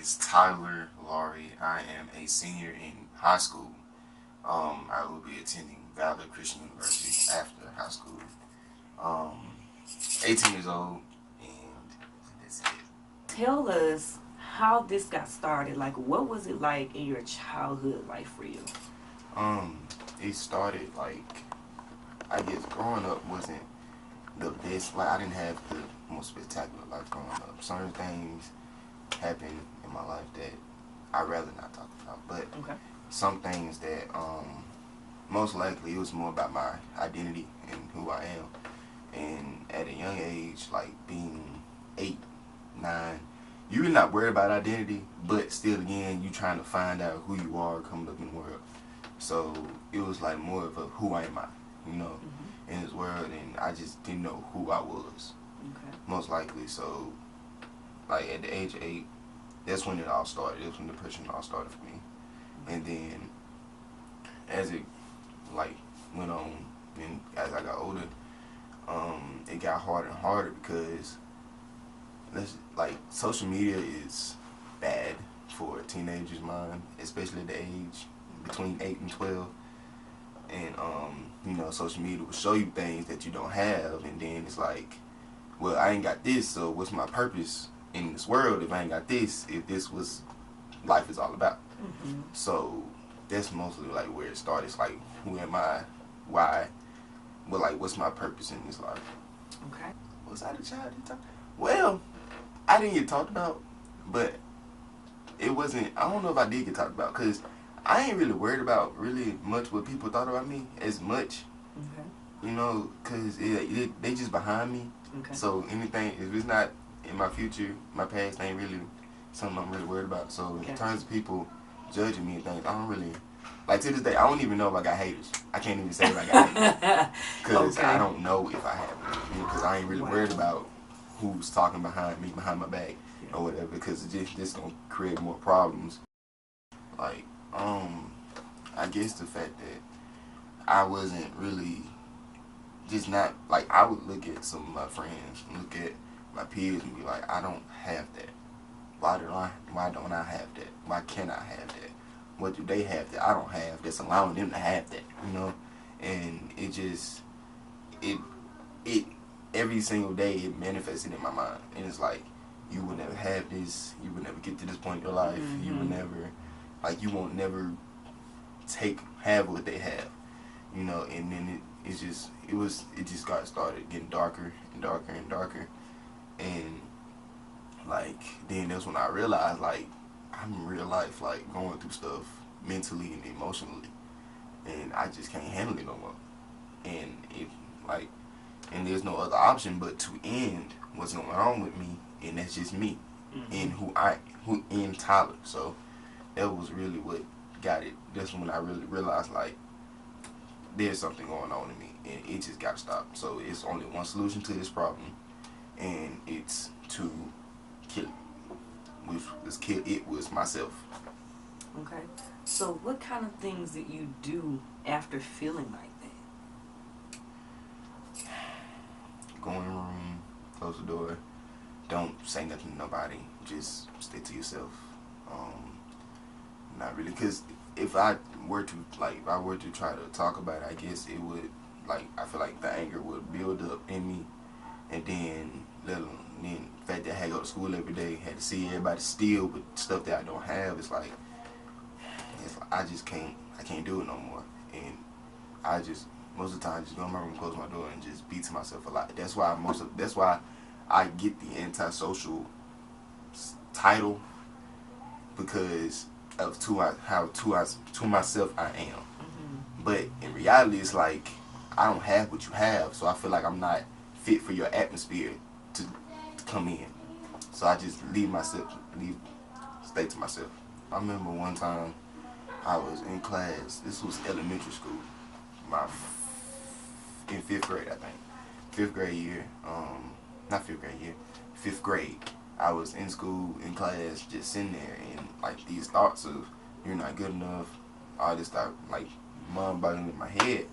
Is Tyler Lowrey. I am a senior in high school. I will be attending Valor Christian University after high school. Um, 18 years old, and that's it. Tell us how this got started. Like, what was it like in your childhood life for you? It started like, I guess growing up wasn't the best. Like, I didn't have the most spectacular life growing up. Certain things happened in my life that I'd rather not talk about. But Okay. some things that most likely it was more about my identity and who I am. And at a young age, like being 8, 9, you're really not worried about identity, but still again, you trying to find out who you are coming up in the world. So it was like more of a who am I, in this world, and I just didn't know who I was, Okay. most likely. So like at the age of 8, that's when it all started. That's when depression all started for me. And then as it like went on, and as I got older, it got harder and harder because social media is bad for a teenager's mind, especially at the age between 8 and 12. And social media will show you things that you don't have, and then it's like, well, I ain't got this, so what's my purpose in this world if I ain't got this? If this was life is all about. So that's mostly like where it started. It's like, who am I? Why? But like, what's my purpose in this life? Okay. Was I the child at the time? Well, I didn't get talked about, but it wasn't. I don't know if I did get talked about because I ain't really worried about really much what people thought about me as much. Okay. Because they just behind me. Okay. So anything, if it's not in my future, my past ain't really something I'm really worried about. So in terms of people judging me and things, I don't really, like to this day, I don't even know if I got haters. I can't even say if I got haters. Because I don't know if I have them. Because I ain't really worried about who's talking behind me, behind my back, or whatever, because it's just going to create more problems. Like, I guess the fact that I wasn't really just not, like, I would look at some of my friends and look at my peers and be like, I don't have that. Why don't I have that? Why can't I have that? What do they have that I don't have that's allowing them to have that, And it just, it every single day it manifested in my mind. And it's like, you would never have this, you would never get to this point in your life, you would never, like, you won't never have what they have, and then it just got started getting darker and darker and darker. And like, then that's when I realized, like, I'm in real life, like, going through stuff mentally and emotionally, and I just can't handle it no more. And and there's no other option but to end what's going on with me, and that's just me, and who in Tyler. So that was really what got it. That's when I really realized, like, there's something going on in me, and it just got to stop. So it's only one solution to this problem, and it's to kill it was myself. Okay. So what kind of things did you do after feeling like that? Go in the room, close the door, don't say nothing to nobody, just stay to yourself. Not really, because if I were to try to talk about it, I guess it would, like, I feel like the anger would build up in me, and then the fact that I had to go to school every day, had to see everybody steal with stuff that I don't have, it's like I can't do it no more. And I just, most of the time, just go in my room, close my door, and just beat to myself a lot. That's why I get the antisocial title, because of how to myself I am. But in reality, it's like I don't have what you have, so I feel like I'm not fit for your atmosphere to come in. So I just stay to myself. I remember one time I was in class. This was elementary school, in 5th grade, I think. 5th grade year. Not 5th grade year. 5th grade. I was in school in class, just sitting there, and like these thoughts of you're not good enough, all this stuff, like mom bugging in my head.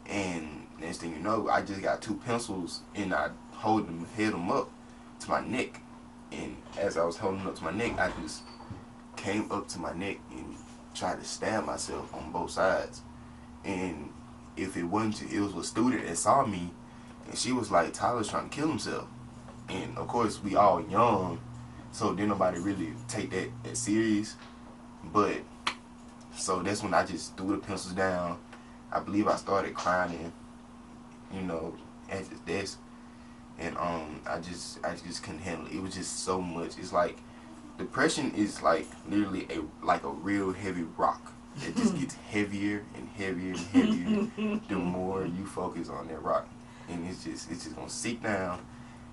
And next thing you know, I just got 2 pencils and I held them up to my neck. And as I was holding them up to my neck, I just came up to my neck and tried to stab myself on both sides. And if it wasn't, it was a student that saw me, and she was like, Tyler's trying to kill himself. And of course, we all young, so didn't nobody really take that serious. But so that's when I just threw the pencils down. I believe I started crying, at the desk, and I just couldn't handle it. It was just so much. It's like depression is like literally a real heavy rock. It just gets heavier and heavier and heavier the more you focus on that rock, and it's just gonna sink down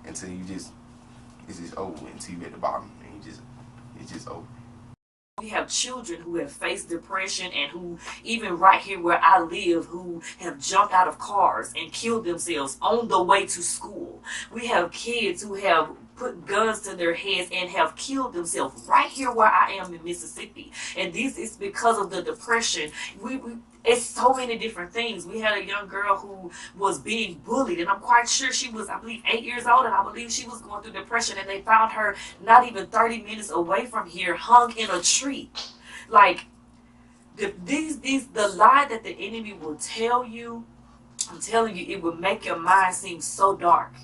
until it's just over until you at the bottom, and it's just over. We have children who have faced depression and who, even right here where I live, who have jumped out of cars and killed themselves on the way to school. We have kids who have put guns to their heads and have killed themselves right here where I am in Mississippi. And this is because of the depression. It's so many different things. We had a young girl who was being bullied, and I'm quite sure she was, I believe, 8 years old, and I believe she was going through depression, and they found her not even 30 minutes away from here, hung in a tree. Like, the lie that the enemy will tell you, I'm telling you, it will make your mind seem so dark.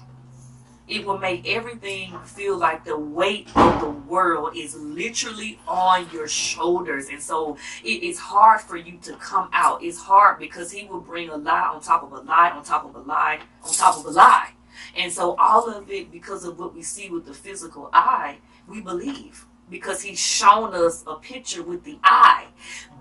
It will make everything feel like the weight of the world is literally on your shoulders. And so it is hard for you to come out. It's hard because he will bring a lie on top of a lie, on top of a lie, on top of a lie. And so all of it, because of what we see with the physical eye, we believe. Because he's shown us a picture with the eye.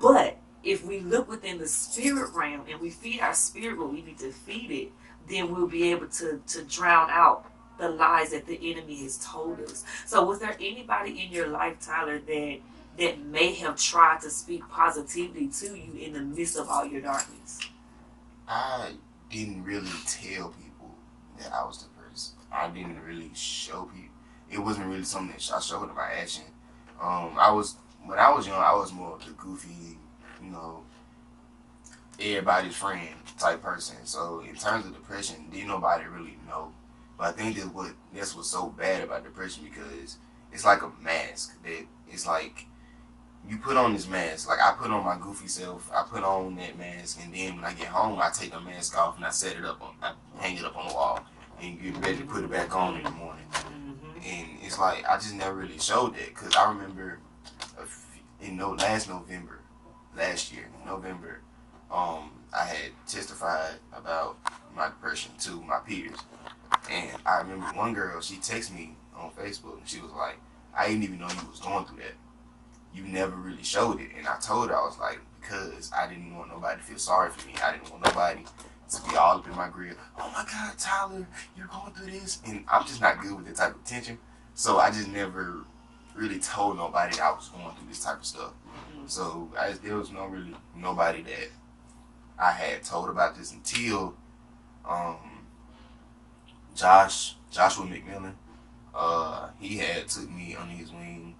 But if we look within the spirit realm and we feed our spirit what we need to feed it, then we'll be able to drown out the lies that the enemy has told us. So was there anybody in your life, Tyler, that may have tried to speak positively to you in the midst of all your darkness? I didn't really tell people that I was depressed. I didn't really show people. It wasn't really something that I showed in my action. When I was young, I was more of the goofy, everybody's friend type person. So in terms of depression, didn't nobody really know. But I think that's what's so bad about depression, because it's like a mask that it's like you put on this mask. Like I put on my goofy self, I put on that mask, and then when I get home, I take the mask off and I hang it up on the wall and get ready to put it back on in the morning. And it's like I just never really showed that, because I remember last year, November, I had testified about my depression to my peers. And I remember one girl, she texted me on Facebook, and she was like, I didn't even know you was going through that. You never really showed it. And I told her, I was like, because I didn't want nobody to feel sorry for me. I didn't want nobody to be all up in my grill. Oh my God, Tyler, you're going through this. And I'm just not good with that type of attention. So I just never really told nobody that I was going through this type of stuff. So there was nobody that I had told about this until Joshua McMillan. He had took me under his wing.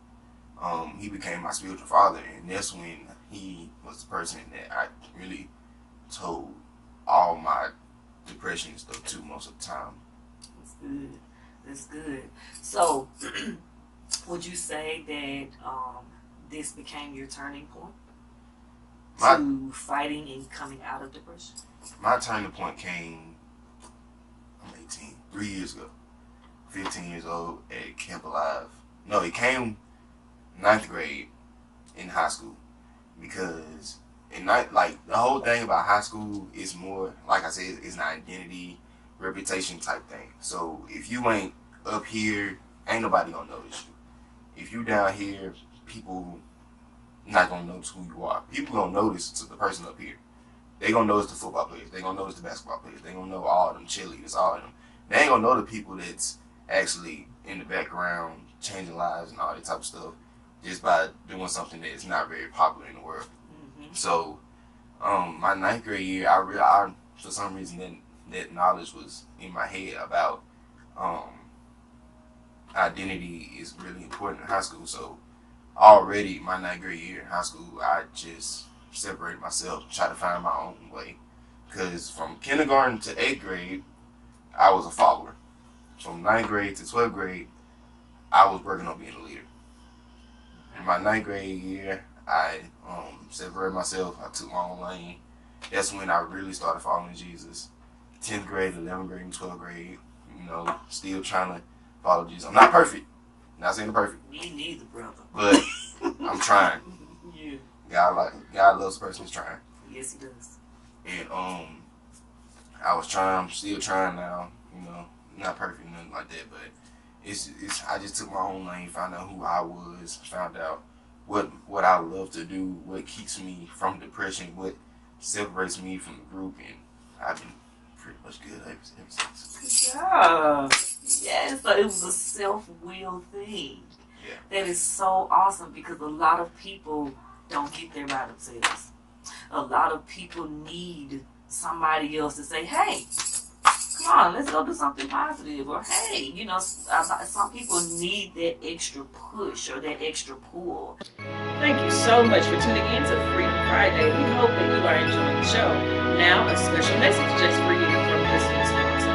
He became my spiritual father, and that's when he was the person that I really told all my depression and stuff to most of the time. That's good. That's good. So, would you say that this became your turning point to fighting and coming out of depression? My turning point came, I'm 18, 3 years ago. 15 years old at Camp Alive. No, it came 9th grade in high school, because the whole thing about high school is more, like I said, it's an identity, reputation type thing. So if you ain't up here, ain't nobody gonna notice you. If you down here, people not gonna notice who you are. People gonna notice to the person up here. They gonna know it's the football players. They gonna know it's the basketball players. They gonna know all of them cheerleaders, all of them. They ain't gonna know the people that's actually in the background changing lives and all that type of stuff just by doing something that's not very popular in the world. Mm-hmm. So, my ninth grade year, I for some reason that knowledge was in my head about identity is really important in high school. So already my ninth grade year in high school, I just separated myself, tried to find my own way. Because from kindergarten to 8th grade, I was a follower. From 9th grade to 12th grade, I was working on being a leader. In my 9th grade year, I separated myself. I took my own lane. That's when I really started following Jesus. 10th grade, 11th grade, and 12th grade, still trying to follow Jesus. I'm not perfect. Not saying I'm perfect. Me neither, brother. But I'm trying. Yeah. God loves the person who's trying. Yes, he does. And I was trying. I'm still trying now. Not perfect, nothing like that. But it's. I just took my own lane, found out who I was, found out what I love to do, what keeps me from depression, what separates me from the group, and I've been pretty much good ever since. Good job. Yes, so it was a self-will thing. Yeah. That is so awesome because a lot of people don't get there by themselves. A lot of people need somebody else to say, hey, come on, let's go do something positive. Or, hey, some people need that extra push or that extra pull. Thank you so much for tuning in to Freedom Friday. We hope that you are enjoying the show. Now, a special message just for you from this week's sponsor.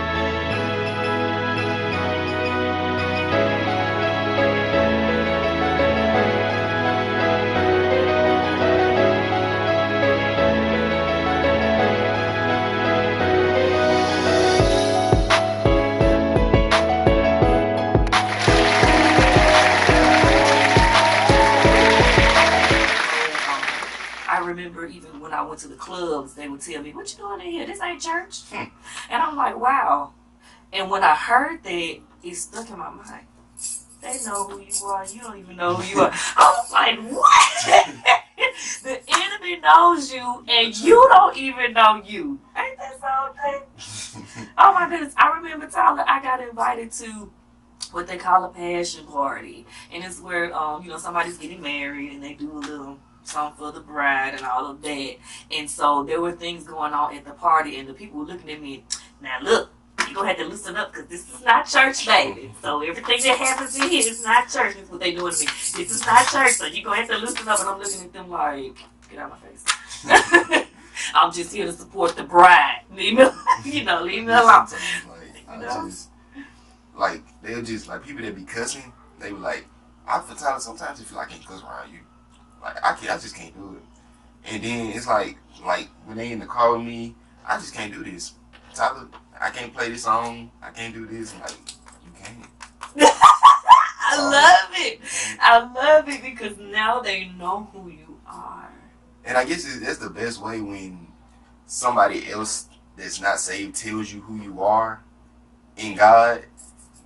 I remember even when I went to the clubs, they would tell me, what you doing in here? This ain't church. And I'm like, wow. And when I heard that, it stuck in my mind. They know who you are. You don't even know who you are. I was like, what? The enemy knows you, and you don't even know you. Ain't that something? Oh, my goodness. I remember, Tyler, I got invited to what they call a passion party. And it's where, somebody's getting married, and they do a little something for the bride and all of that. And so there were things going on at the party, and the people were looking at me. Now, look. You're going to have to loosen up because this is not church, baby. So everything that happens in here is not church. That's what they doing to me. This is not church, so you're going to have to loosen up. And I'm looking at them like, get out of my face. I'm just here to support the bride. Leave me, leave me alone. They'll just, people that be cussing, they be like, I feel Tyler, sometimes I feel like I can't cuss around you. I just can't do it. And then it's like when they in the car with me, I just can't do this. Tyler, I can't play this song. I can't do this. I'm like, you can't. I love it because now they know who you are. And I guess that's the best way when somebody else that's not saved tells you who you are in God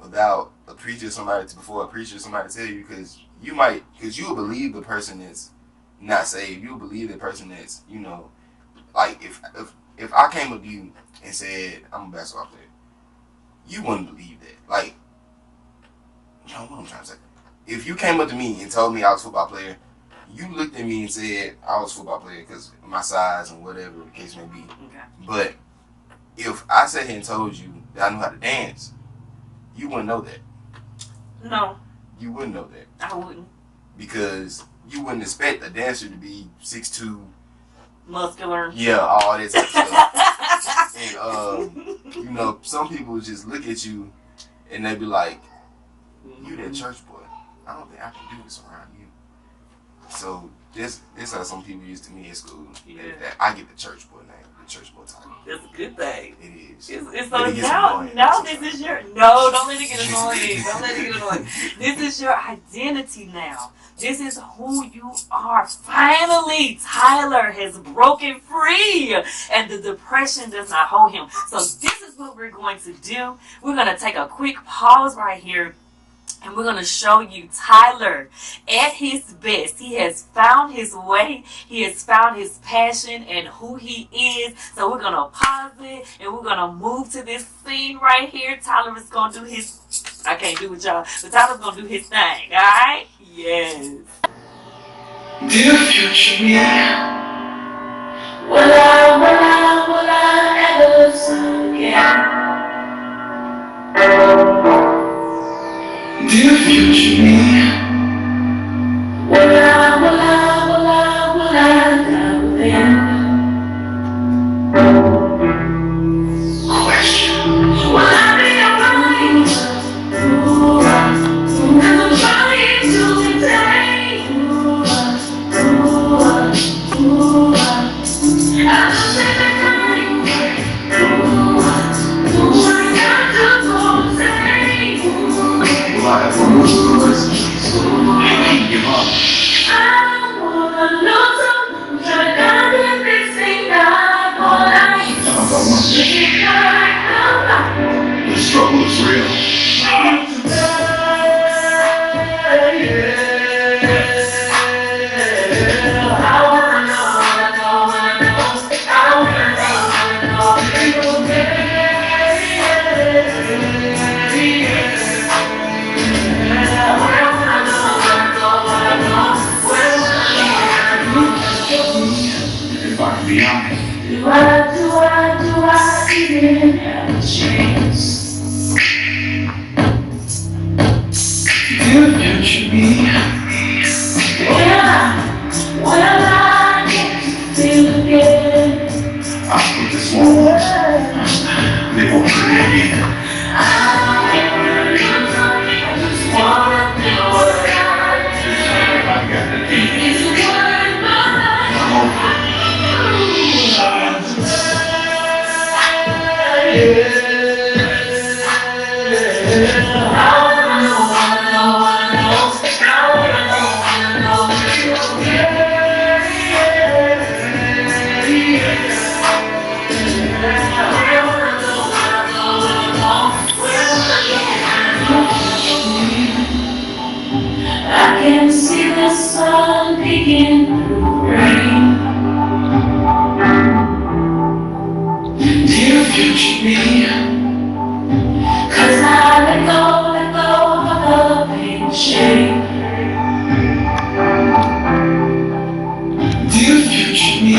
without a preacher, somebody tell you, because you'll believe the person that's not saved. You'll believe the person that's, if I came up to you and said, I'm a basketball player, you wouldn't believe that. What I'm trying to say. If you came up to me and told me I was a football player, you looked at me and said I was a football player because of my size and whatever the case may be. Okay. But if I sat here and told you that I knew how to dance, you wouldn't know that. No. You wouldn't know that. I wouldn't. Because you wouldn't expect a dancer to be 6'2", muscular. Yeah, all that type of stuff. And some people just look at you and they be like, you that church boy. I don't think I can do this around you. So this how some people used to me at school. Yeah. That I get the church boy name, the church boy title. That's a good thing. It is. It's so now this is your don't let it get annoying. Don't let it get annoying. This is your identity now. This is who you are. Finally, Tyler has broken free, and the depression does not hold him. So this is what we're going to do. We're going to take a quick pause right here. And we're going to show you Tyler at his best. He has found his way. He has found his passion and who he is. So we're going to pause it and we're going to move to this scene right here. Tyler is going to do his, I can't do it, y'all, but Tyler's going to do his thing, all right? Yes. Dear future me, will I ever see again? Dear future me, will I never been? Question. Will I be alright? Cause I'm trying to attain. I just said that time. I got to go say. Will I ever lose? I can't give up. I wanna lose them. Try to guide this thing out for life. The struggle is real. If I can be honest, do I even have a chance? Dear future me, will I get to feel again? I'll put this one, they won't put it again. I just wanna know what I got to do. It's a word, but I'm over. I can see the sun begin to rain. Dear future me, cause I let go of the pain and shame. Dear future me,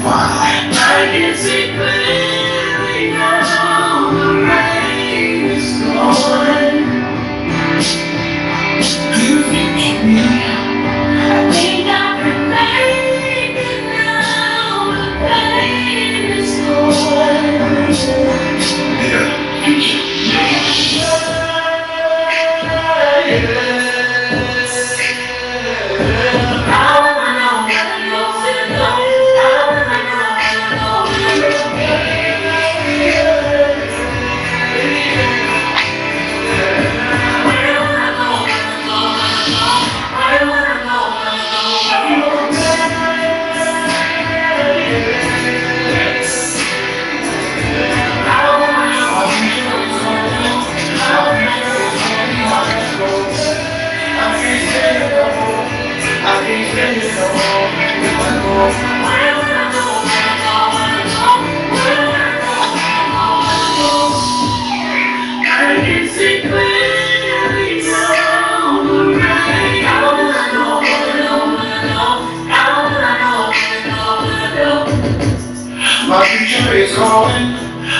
finally I can see clearly now the rain is gone. Dear future me, I think I can make it now, the pain is gone. Dear future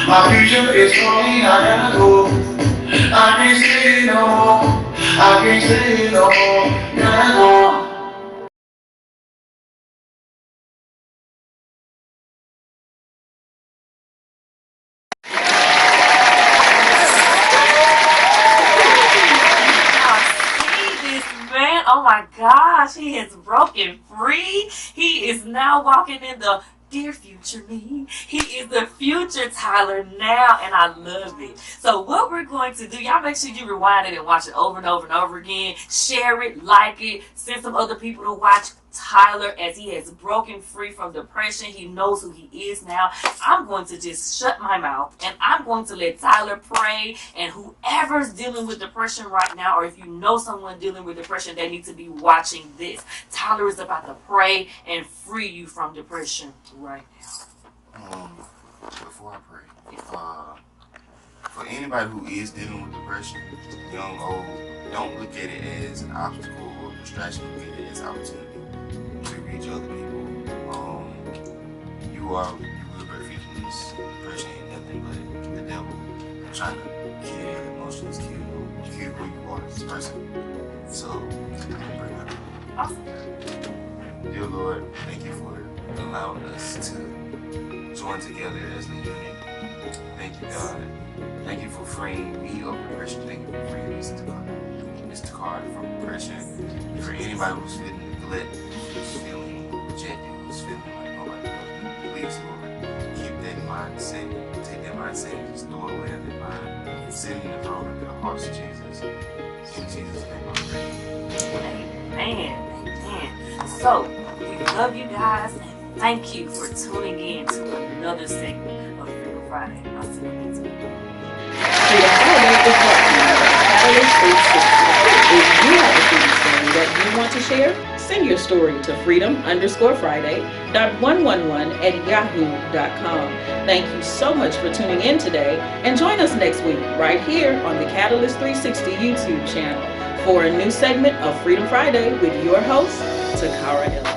my future is calling, I gotta go. I can't stay no more, I can't stay no more, gotta go. Oh my gosh, he has broken free. He is now walking in the dear future me. He is the future Tyler now, and I love it. So what we're going to do, y'all make sure you rewind it and watch it over and over and over again. Share it, like it, send some other people to watch. Tyler, as he has broken free from depression. He knows who he is now. I'm going to just shut my mouth and I'm going to let Tyler pray. And whoever's dealing with depression right now, or if you know someone dealing with depression, they need to be watching this. Tyler is about to pray and free you from depression right now. Before I pray, for anybody who is dealing with depression, young, old, don't look at it as an obstacle or distraction. Look at it as opportunity to reach other people. You will benefit from this. Depression ain't nothing but the devil trying to kill your emotions, kill who you are as a person. So, bring up. Awesome. Dear Lord, thank you for allowing us to join together as a unit. Thank you, God. Thank you for freeing me of depression. Thank you for freeing Mr. Toccara from depression. For anybody who's feeling neglect, who's feeling rejected, who's feeling like nobody loves me, please, Lord, keep that mindset. Take that mindset and just throw it away at that mind. Sit in the throne of the hearts of Jesus. In Jesus' name I pray. Amen. Amen. So, we love you guys and thank you for tuning in to another segment of Freedom Friday. I'll see you next week. Freedom Friday is brought to you by Catalyst 360. If you have a freedom story that you want to share, send your story to freedom_Friday.111@yahoo.com. Thank you so much for tuning in today, and join us next week right here on the Catalyst 360 YouTube channel for a new segment of Freedom Friday with your host, Toccara Ellis.